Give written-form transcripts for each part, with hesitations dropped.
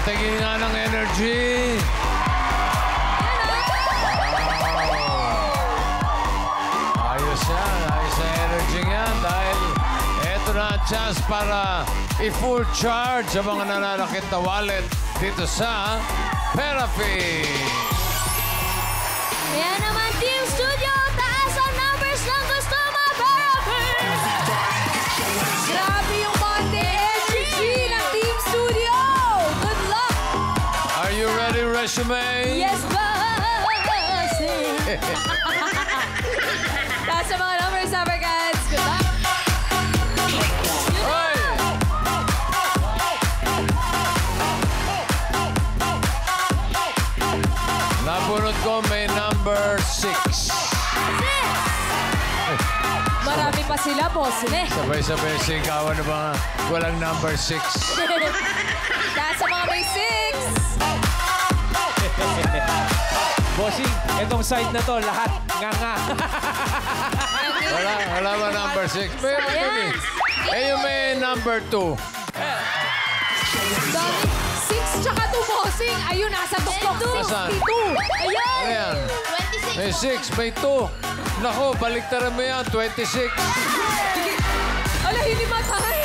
tingin nga ng energy. Ayos yan. Ayos na energy yan dahil eto na ang chance para i-full charge sa mga nananakit na wallet dito sa Therapy. Kaya naman, Team Studio, taas ang numbers ng gusto ma-therapy! Grabe yung Monday energy ng Team Studio! Good luck! Are you ready, Resume? Yes, boss! Taas sa mga numbers, Supercats. Good luck! Hoy! Nabunod ko may number 6. Marami pa sila, boss. Sabay-sabay sigawan ng mga walang number 6. Taas sa mga may 6. Bossing, itong side na to, lahat nga. Wala ba number 6? Meron kami. Eh, yung may number 2. 6 tsaka 2, bossing. Ayun, nasa tuktok. Nasaan? 62. Ayun! Ano yan? 26. May 6, may 2. Nako, baliktaran mo yan. 26. Ala, hinimatay.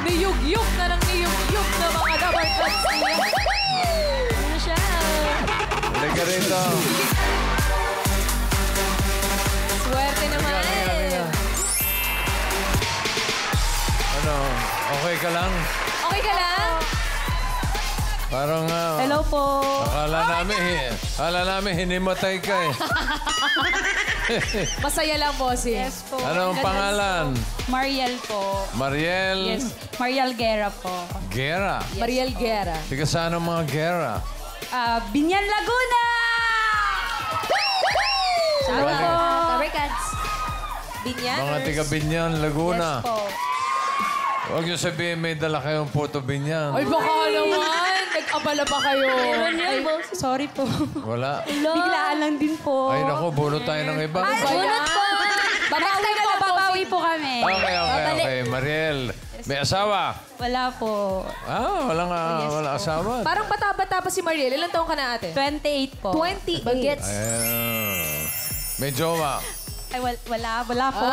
Niyug-yug na ng niyug-yug na mga dabarkats niya. Ano siya? Halika rito. Swerte naman. Halika. Ano, okay ka lang? Okay ka lang? Parang Hello po. akala namin hinimatay ka eh. Masaya lang, bossing. Yes po. Anong pangalan? Mariel po. Mariel Yes. Mariel Guerra po. Guerra. Mariel Guerra. Tiga saan ang mga Guerra? Binyan, Laguna! Shout out po. Dabarkats. Binyanners. Mga tiga Binyan, Laguna. Yes po. Huwag niyo sabihin may dala kayong Puto Binyan. Ay, baka naman. Nag-abala pa kayo. Meron yun, boss. Sorry po. Wala. Biglaan lang din po. Ay, naku, bunot tayo ng iba. Bunot po. Babawi po kami. Okay. Mariel, may asawa? Wala po. Wala asawa. Parang bata-bata pa si Mariel. Ilan taong ka na, ate? 28 po. 28. Bagets. May jowa. Ay, wala po.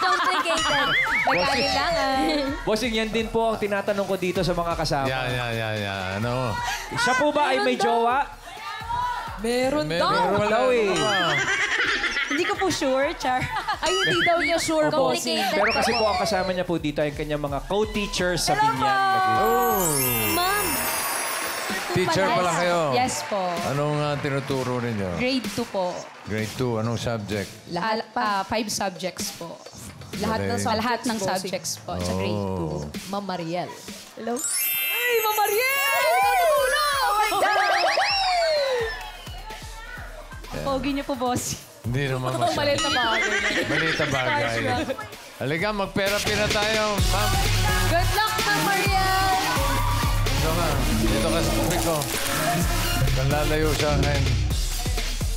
Complicated. Nagkailangan. Bossing, yan din po ang tinatanong ko dito sa mga kasama. Yan. Ano? Siya po ba ay may jowa? Meron daw. Wala eh. Hindi ko po sure, Char. Ay, hindi daw niya sure, bossing. Pero kasi po ang kasama niya po dito ay kanyang mga co-teachers sa Binyan. Oh. Ma'am. Teacher pala kayo? Yes po. Anong tinuturo ninyo? Grade 2 po. Grade 2. Anong subject? Lahat 5 subjects po. Lahat ng Okay. Lahat ng bossing. subjects po sa grade 2. Ma'am Mariel. Hello? Ay, Ma'am Mariel! Tutulong! Oh my God! Pogi niyo po, boss. Hindi naman Ang maliit masyado. na bagay. Maliit na bagay. Halika, mag-therapy na tayo, ma'am. Good luck, Ma'am Mariel! Dito ka sa tabi ko. Kung lalayo sa akin.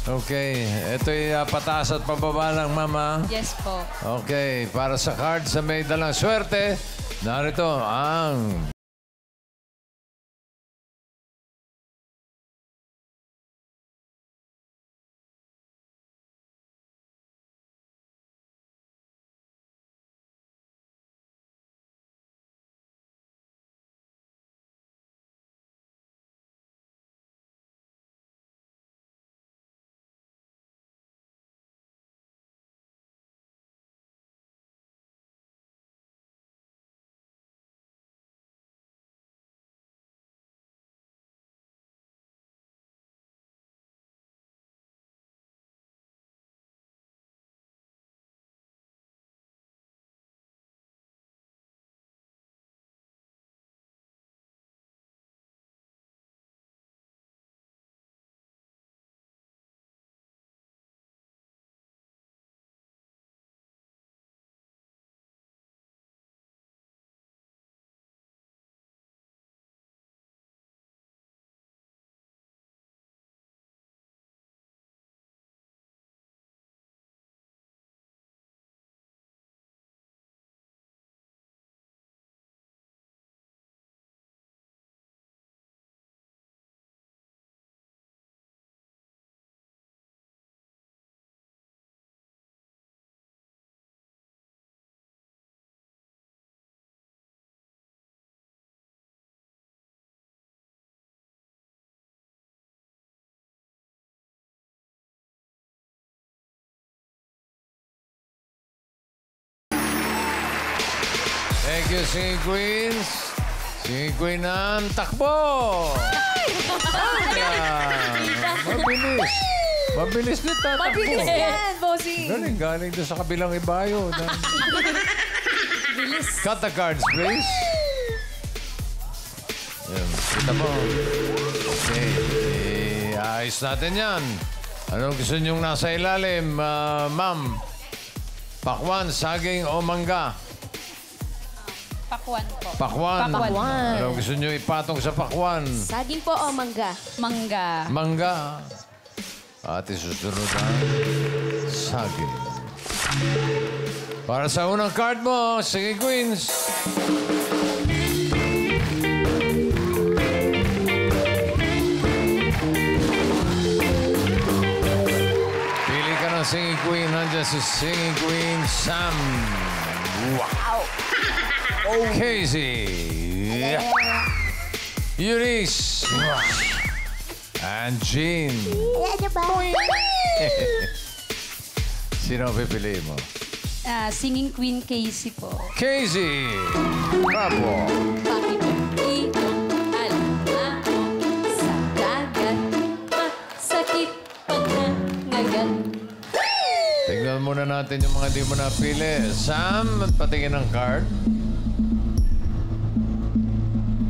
Okay. Ito'y pataas at pababa lang, mama. Yes po. Okay. Para sa card sa may dalang swerte, narito ang Thank you, Singing Queens. Singing Queen Ann, takbo! Mabilis. Mabilis na tatakbo. Mabilis yan, bossing. Galing doon sa kabilang ibayo. Cut the cards, please. Yan, kita mo. Okay. Ayos natin yan. Anong gusto niyong nasa ilalim, ma'am? Pakwan, saging o mangga? Pakwan po. Pakwan. Pakwan. Anong gusto niyo ipatong sa pakwan? Saging po o mangga? Mangga. Mangga. At isusunod ang saging. Para sa unang card mo, sige Queens. Pili ka ng Singing Queen. Nandiyan si Singing Queen Sam. Wow! Casey. Eunice. And Jean. Sino ang pipili mo? Singing Queen Casey po. Casey. Bravo. Bakit iiwan ako sa dagat? Masakit pangangagat. Tingnan muna natin yung mga di mo napili. Sam, patingin ng card.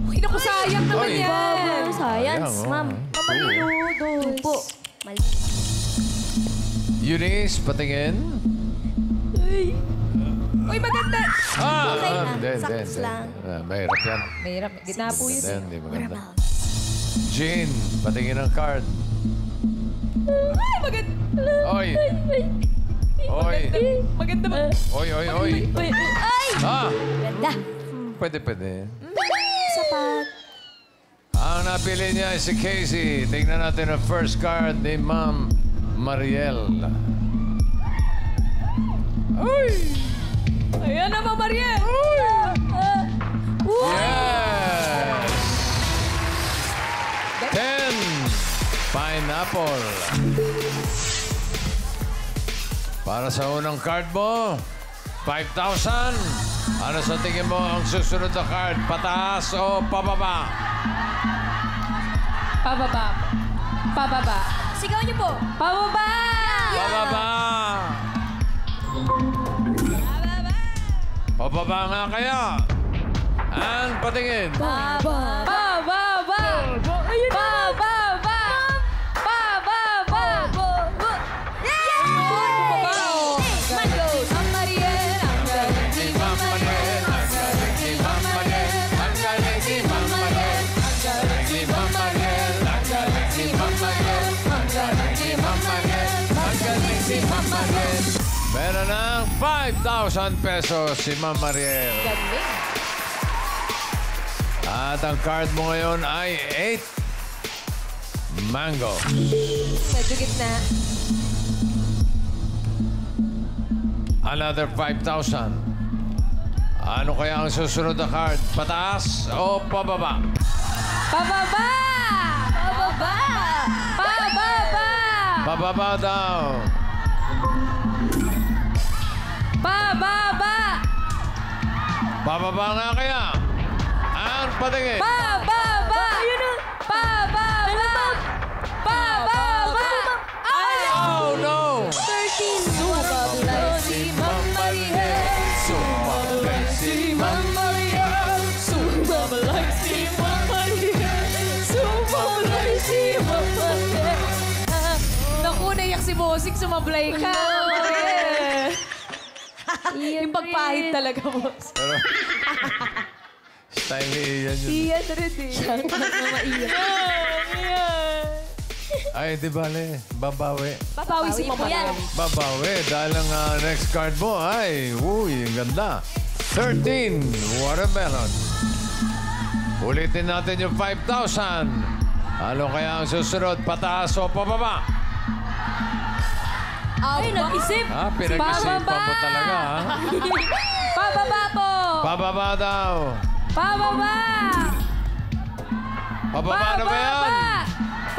Uy, naku, sayang naman Uy. yan. Science, Sayang, oh. ma'am. Mamalinodos. Po. Mali. Eunice, patingin. Uy, maganda. Okay lang. Hindi. Saktos lang. Mahirap yan. Mahirap. Gitna po yun. Hindi maganda. Jean, patingin ng card. Ay, maganda. Oy. Oy. Maganda. Oy. Ay! Ah, Ganda. pwede. Sapat. Ang napili niya ay si Casey. Tingnan natin ang first card ni Ma'am Mariel. Uy! Ayan naman, Mariel. Yes! 10 pineapple. Para sa unang card mo, 5,000. Ano sa tingin mo ang susunod na card? Pataas o pababa? Pababa. Pababa. Sigaw niyo po. Pababa! Pababa! Pababa nga kaya. Ang patingin. Baba. Pababa! Pababa! Pababa! Ang Mariel. Ang galing Si Ma'am Mariel, ang galing si Ma'am Mariel, ang galing si Ma'am Mariel, ang galing si Ma'am Mariel, ang galing si Ma'am Mariel, ang galing si Ma'am Mariel, ang galing si Ma'am Mariel. Meron ng 5,000 pesos si Ma'am Mariel. galing. At ang card mo ngayon ay 8 mango. Medyo gitna. Another 5,000. Ano kaya ang susunod na card? Pataas o pababa? Pababa! Baba. Pababa! Pababa daw. Pababa! Pababa nga kaya. Ang patingin. Pababa! Pababa! Pababa! Oh, no! 13. Sumablay si Ma'am Mariel. Sumablay si Ma'am Mariel. Sumablay si Ma'am Mariel. Sumablay si Ma'am Mariel. Naku, naiyak si Bossing. Sumablay ka. Yung pagpahid talaga, boss. Pero, style ni Ian yun. Iyan rin eh. Maiyak. Ay, di bale. Babawi. Papawi si Mama yan. Babawi. Dahil ang next card mo ay, uy, ang ganda. 13, watermelon. Ulitin natin yung 5,000. Ano kaya ang susunod? Pataas o pababa? Ay, nag-isip! Pinag-isipan mo talaga, ha? Pababa po! Pababa daw. Pababa! Pababa na ba yan?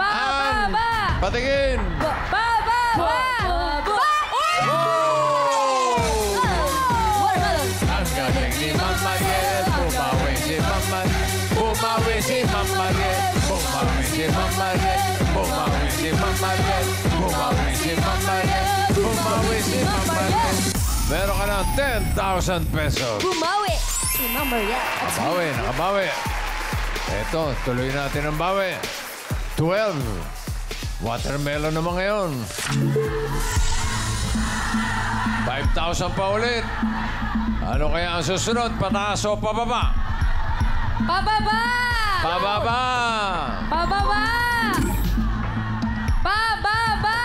Pababa! Patingin! Pababa! Oh! Ang galing ni Ma'am Mariel. Mama Riel. Bumawi si Mama Riel. Bumawi si Mama Riel. Bumawi si Mama Riel. Meron ka ng 10,000 pesos. Bumawi. Si Mama Riel. Nakabawi, nakabawi. Eto, tuloy natin ang bawi. 12. Watermelon naman ngayon. 5,000 pa ulit. Ano kaya ang susunod? Pataas o pababa? Pababa! Pababa! Pababa! Pababa!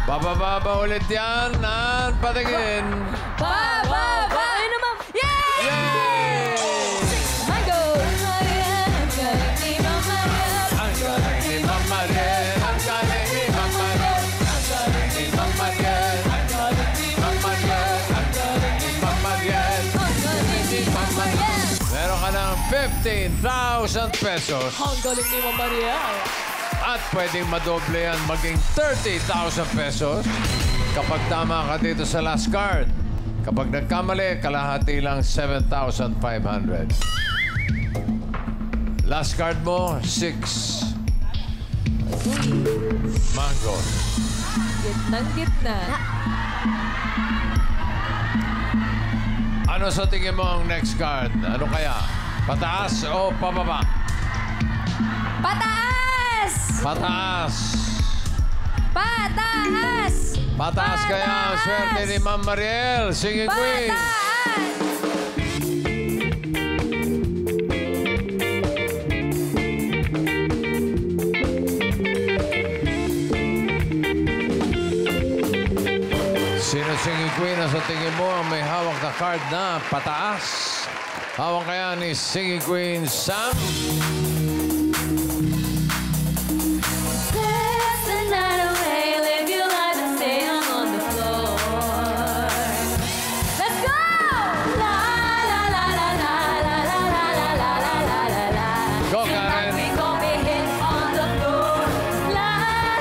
Pababa ba ulit yan? At patingin. Pababa! Ayun naman! Yay! Yay! Mango! Ang galing ni Mama Riel. Ang galing ni Mama Riel. Ang galing ni Mama Riel. Ang galing ni Mama Riel. Ang galing ni Mama Riel. Ang galing ni Mama Riel. Meron ka ng 15,000 pesos. Ang galing ni Mama Riel. At pwedeng madoble yan maging 30,000 pesos kapag tama ka dito sa last card. Kapag nagkamali, kalahati lang 7,500. Last card mo, 6. Mango. Gitnang gitna. Ano sa tingin mo ang next card? Ano kaya? Pataas o pababa? Pataas! Pataas. Pataas! Pataas kaya ang swerte ni Ma'am Mariel, Singing Queen. Pataas! Sino Singing Queen na sa tingin mo ang may hawak na card na pataas? Hawak kaya ni Singing Queen Sam? Dance the night away, live your life and stay on the floor. Let's go! La la la la la la la la la la la la la la. Go, Tonight Karen. we gon' be hit on the floor. La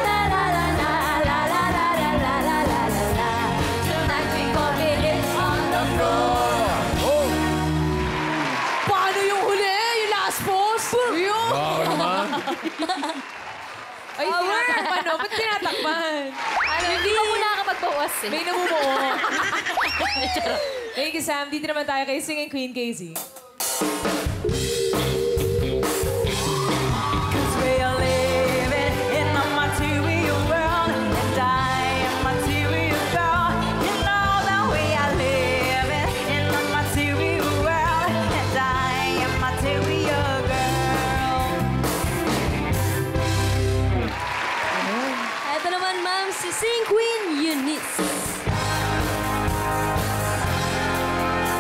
la la la la la la la la la la la la la. Tonight we gon' be hit on the floor. Oh! Paano yung huli? Yung last post? Yung... Wow naman. Ay, tinatakpan, no? Ba't tinatakpan? Hindi ka muna nakapagbawas eh. May namumuo. Thank you, Sam. Dito naman tayo kay Singing Queen Casey. We are living in a material world, and I am material girl. You know that we are living in a material world, and I am material girl. Ito naman, ma'am, si Sing Queen Eunice.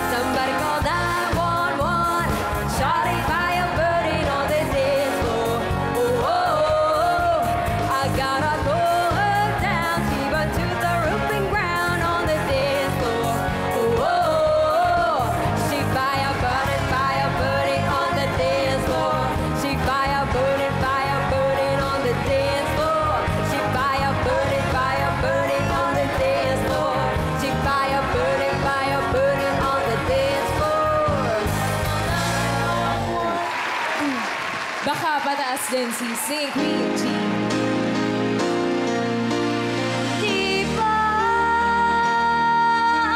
Somebody call 911. Shawty by a burden on the dance floor. Oh, oh, oh. I gotta go her down, keep her to the roofing ground on the dance floor. Oh, oh, oh. She by a burden on the dance floor. She by a burden on the dance floor. She by a burden on the dance floor. She by a burden on the dance floor. Baka pataas din si Singing Queen G. Di ba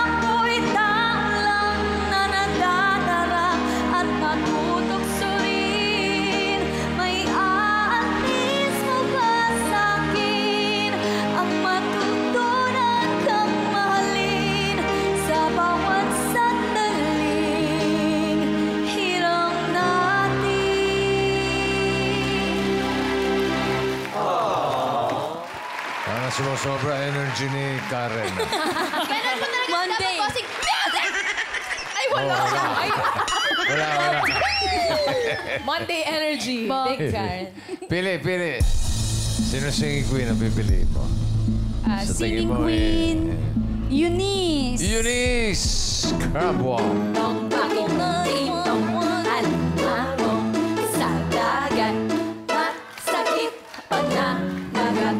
ako'y tanglang na nadadara at natutokso rin? May aalis mo ba sa'kin ang matutunan kang mahalin sa bawat sandaling hirang natin? Parang sumusobra energy ni Karen. Monday. Ay, wala. Oh, wala. Ay, Wala, wala. Monday energy. Big Karen. Pili, pili. Sino Singing Queen ang pipili mo? Sa tingin Singing mo, Queen Eunice. Eunice Crabwell. Tong bakit itong alma sa dagat masakit pag nanagat.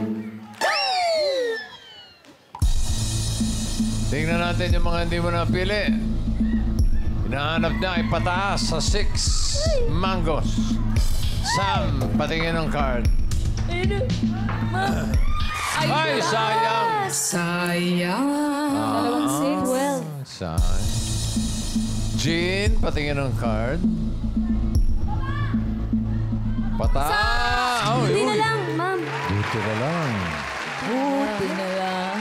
Tingnan natin yung mga hindi mo napili. Hinahanap niya ay pataas sa 6 mangoes. Sam, patingin ng card. Ay, sayang. Dalawang six. Well, Sayang. Jean, patingin ng card. Pata! Oh, hindi na uy. lang, ma'am. Buti na lang. Buti na lang.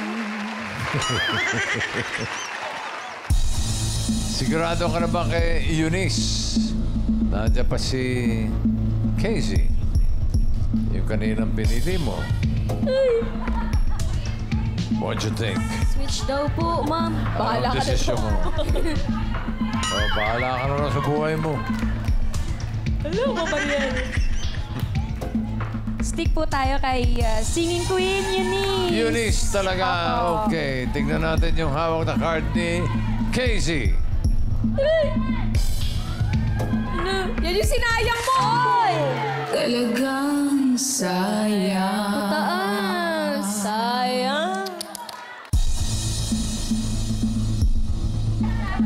Sigurado ka na ba kay Eunice? Nandiyan pa si Casey. Yung kaninang pinili mo. What you think? Switch daw po, ma'am. Bahala ka na desisyon po. mo? Oh, bahala ka na lang sa buhay mo. Alam mo ba yan? Stick po tayo kay Singing Queen, Eunice. Eunice talaga. Okay, tignan natin yung hawak na card ni Casey. Yan yung sinayang mo! Talagang sayang. Taas. Sayang.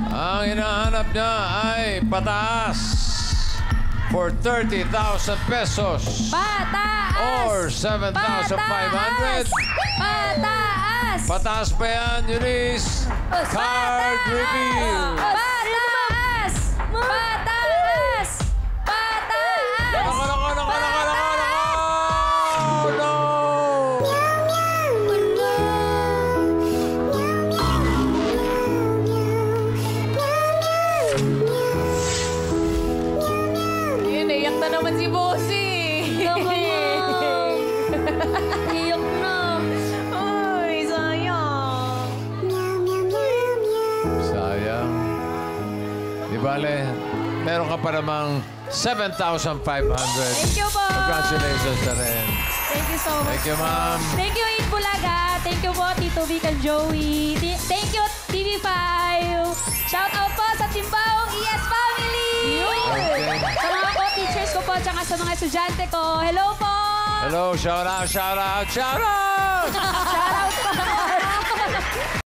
Ang hinahanap niya ay pataas for 30,000 pesos Pataas. or 7,500. Pataas. Pataas pa yan, Eunice. Card reveal. Pataas. Pataas. Pataas. No! Yun, naiyak na naman si Bossy. Iyak na. Ay, sayang. Sayang. Di bale, meron ka pa namang 7,500. Thank you po. Congratulations na rin. Thank you so much. Thank you, ma'am. Thank you, Eid Bulaga. Thank you po, Tito Vic and Joey. Thank you, TV5. Shout out po sa Timbaong ES Family. Okay. Sa mga co-teachers ko po, tsaka sa mga estudyante ko. Hello po. Hello, shout out, shout out, shout out! Shout out po.